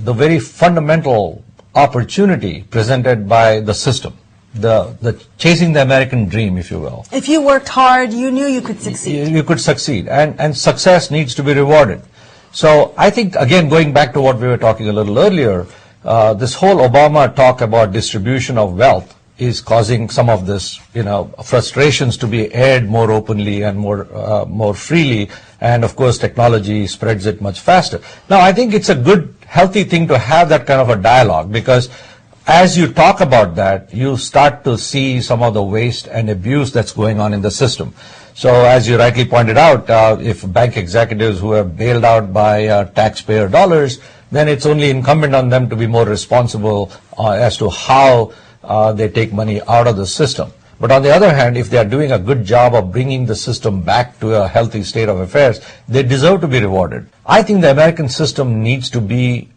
the very fundamental opportunity presented by the system, the chasing the American dream, if you will. If you worked hard, you knew you could succeed. You could succeed, and success needs to be rewarded. So I think, again, going back to what we were talking a little earlier, this whole Obama talk about distribution of wealth is causing some of this, frustrations to be aired more openly and more freely. And of course, technology spreads it much faster. Now, I think it's a good, healthy thing to have that kind of a dialogue, because as you talk about that, you start to see some of the waste and abuse that's going on in the system. So as you rightly pointed out, if bank executives who are bailed out by taxpayer dollars, then it's only incumbent on them to be more responsible as to how they take money out of the system. But on the other hand, if they are doing a good job of bringing the system back to a healthy state of affairs, they deserve to be rewarded. I think the American system needs to be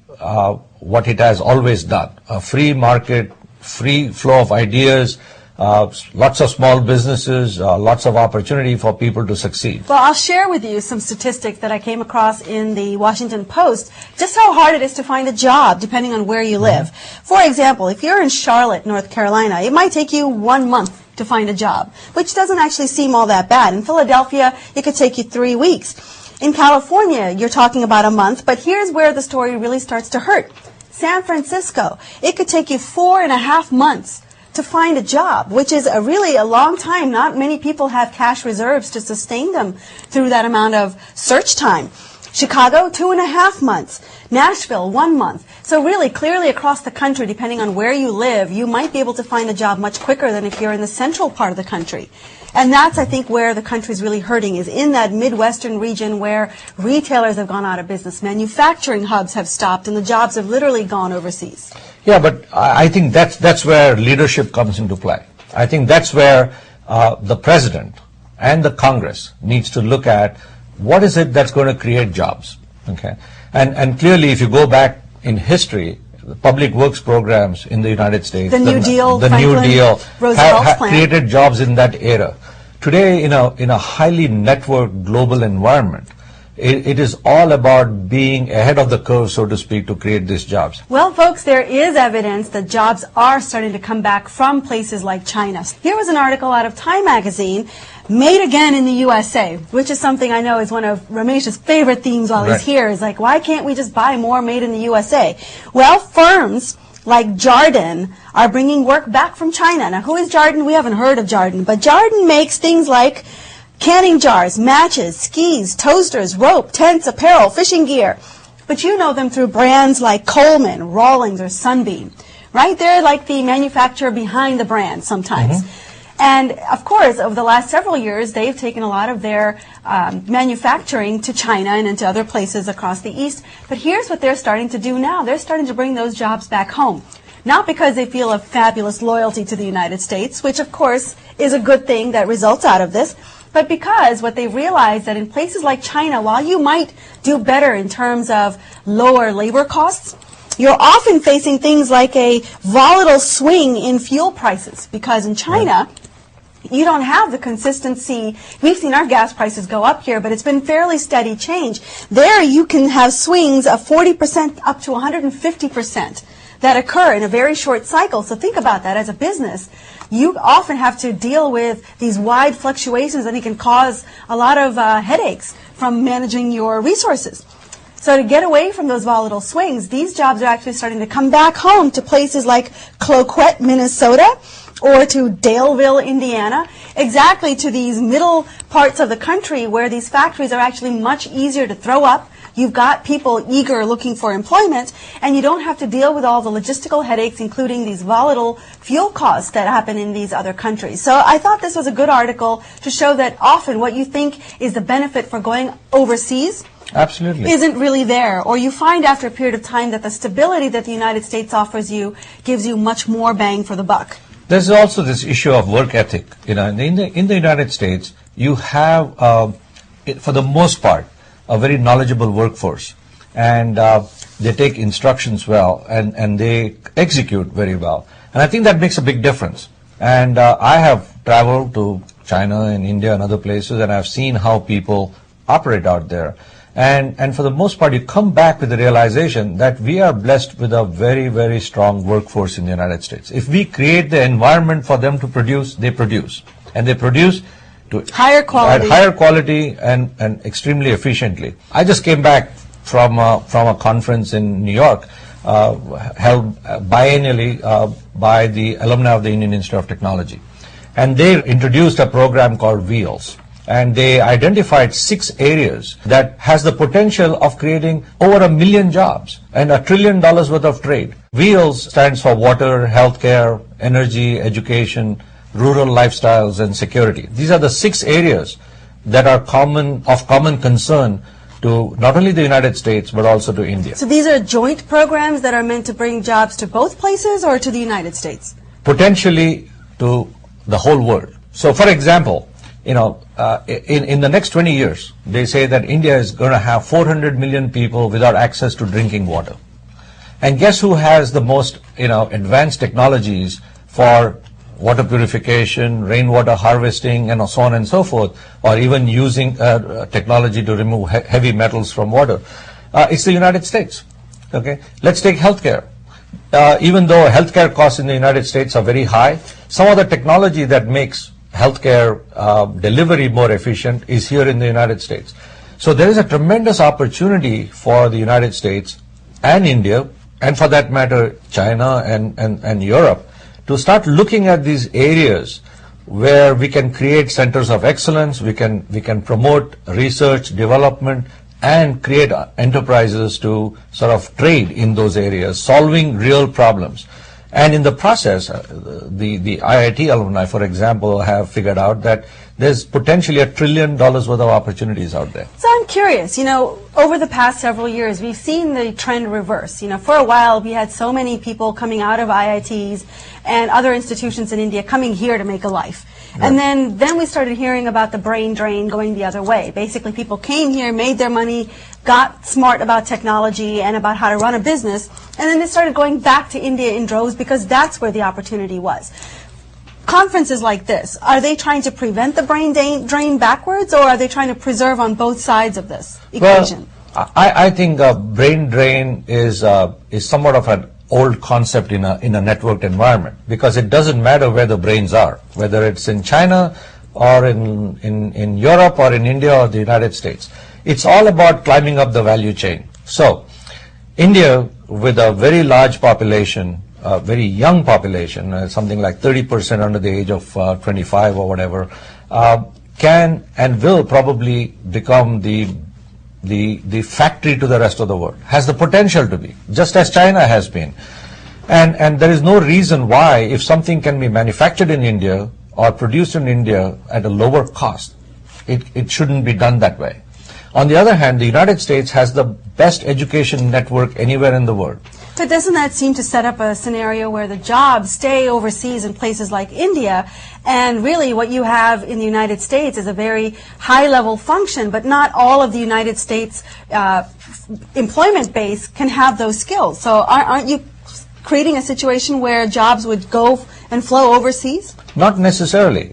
what it has always done, a free market, free flow of ideas, lots of small businesses, lots of opportunity for people to succeed. Well, I'll share with you some statistics that I came across in the Washington Post, just how hard it is to find a job depending on where you live. For example, if you're in Charlotte, North Carolina, it might take you 1 month to find a job, which doesn't actually seem all that bad. In Philadelphia, it could take you 3 weeks. In California, you're talking about a month, but here's where the story really starts to hurt. San Francisco, it could take you 4.5 months to find a job, which is really a long time. Not many people have cash reserves to sustain them through that amount of search time. Chicago, 2.5 months. Nashville, 1 month. So really, clearly across the country, depending on where you live, you might be able to find a job much quicker than if you're in the central part of the country. And that's, I think, where the country's really hurting, is in that Midwestern region where retailers have gone out of business, manufacturing hubs have stopped, and the jobs have literally gone overseas. Yeah, but I think that's where leadership comes into play. I think that's where the president and the Congress needs to look at what is it that's going to create jobs. Okay, and clearly, if you go back in history, the public works programs in the United States, the New Deal, have created jobs in that era. Today, in a highly networked global environment, it is all about being ahead of the curve, so to speak, to create these jobs. Well, folks, there is evidence that jobs are starting to come back from places like China. Here was an article out of Time magazine, Made Again in the USA, which is something I know is one of Ramesh's favorite themes while he's here. Is like, why can't we just buy more made in the USA? Well, firms like Jardin are bringing work back from China. Now, who is Jardin? We haven't heard of Jardin, but Jardin makes things like canning jars, matches, skis, toasters, rope, tents, apparel, fishing gear. But you know them through brands like Coleman, Rawlings, or Sunbeam. Right? They're like the manufacturer behind the brand sometimes. And, of course, over the last several years, they've taken a lot of their manufacturing to China and into other places across the East. But here's what they're starting to do now. They're starting to bring those jobs back home. Not because they feel a fabulous loyalty to the United States, which, of course, is a good thing that results out of this, but because what they realize that in places like China, while you might do better in terms of lower labor costs, you're often facing things like a volatile swing in fuel prices, because in China, you don't have the consistency. We've seen our gas prices go up here, but it's been fairly steady change. There you can have swings of 40% up to 150% that occur in a very short cycle. So think about that as a business. You often have to deal with these wide fluctuations, and it can cause a lot of headaches from managing your resources. So to get away from those volatile swings, these jobs are actually starting to come back home to places like Cloquet, Minnesota, or to Daleville, Indiana, exactly to these middle parts of the country where these factories are actually much easier to throw up. You've got people eager looking for employment, and you don't have to deal with all the logistical headaches, including these volatile fuel costs that happen in these other countries. So I thought this was a good article to show that often what you think is the benefit for going overseas isn't really there. Or you find after a period of time that the stability that the United States offers you gives you much more bang for the buck. There's also this issue of work ethic. In the United States, you have, for the most part, a very knowledgeable workforce, and they take instructions well, and they execute very well. And I think that makes a big difference. And I have traveled to China and India and other places, and I've seen how people operate out there. And for the most part, you come back with the realization that we are blessed with a very, very strong workforce in the United States. If we create the environment for them to produce, they produce. And they produce to higher quality, at higher quality and extremely efficiently. I just came back from a conference in New York held biennially by the alumni of the Indian Institute of Technology. And they introduced a program called Wheels. And they identified 6 areas that has the potential of creating over 1 million jobs and $1 trillion worth of trade. Wheels stands for water, healthcare, energy, education, rural lifestyles, and security. These are the 6 areas that are of common concern to not only the United States but also to India. So these are joint programs that are meant to bring jobs to both places or to the United States? Potentially to the whole world. So, for example, in the next 20 years, they say that India is going to have 400 million people without access to drinking water. And guess who has the most, advanced technologies for water purification, rainwater harvesting, and so on and so forth, or even using technology to remove heavy metals from water? It's the United States. Okay, let's take healthcare. Even though healthcare costs in the United States are very high, some of the technology that makes healthcare delivery more efficient is here in the United States. So there is a tremendous opportunity for the United States and India, and for that matter, China and Europe, to start looking at these areas where we can create centers of excellence, we can promote research, development, and create enterprises to sort of trade in those areas, solving real problems. And in the process, the IIT alumni, for example, have figured out that there's potentially $1 trillion worth of opportunities out there. So I'm curious, over the past several years, we've seen the trend reverse. For a while, we had so many people coming out of IITs and other institutions in India coming here to make a life. Right. And then we started hearing about the brain drain going the other way. Basically, people came here, made their money, got smart about technology and about how to run a business, and then they started going back to India in droves because that's where the opportunity was. Conferences like this, are they trying to prevent the brain drain backwards, or are they trying to preserve on both sides of this equation? Well, I think brain drain is somewhat of an old concept in a networked environment, because it doesn't matter where the brains are, whether it's in China or in Europe or in India or the United States. It's all about climbing up the value chain. So India, with a very large population, a very young population, something like 30% under the age of 25 or whatever, can and will probably become the factory to the rest of the world, has the potential to be, just as China has been. And there is no reason why, if something can be manufactured in India or produced in India at a lower cost, it shouldn't be done that way. On the other hand, the United States has the best education network anywhere in the world. But doesn't that seem to set up a scenario where the jobs stay overseas in places like India, and really what you have in the United States is a very high-level function, but not all of the United States employment base can have those skills. So aren't you creating a situation where jobs would go and flow overseas? Not necessarily.